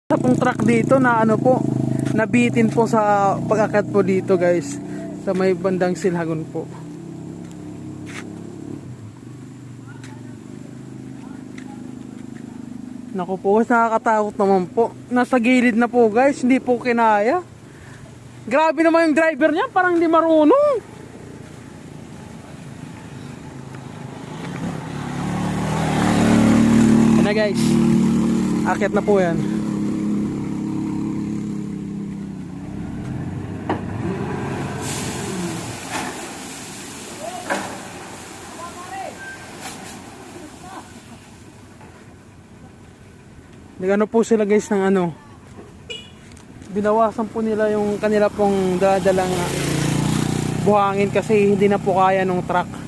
Sa pong truck dito na ano po, nabitin po sa pag-akyat po dito guys, sa may bandang Silhagon po. Naku po, nakakatakot naman po. Nasa gilid na po guys, hindi po kinaya. Grabe naman yung driver niya, parang hindi marunong. Yan na guys, akyat na po yan. Nagano po sila guys ng ano, binawasan po nila yung kanila pong dadalang buhangin kasi hindi na po kaya ng truck.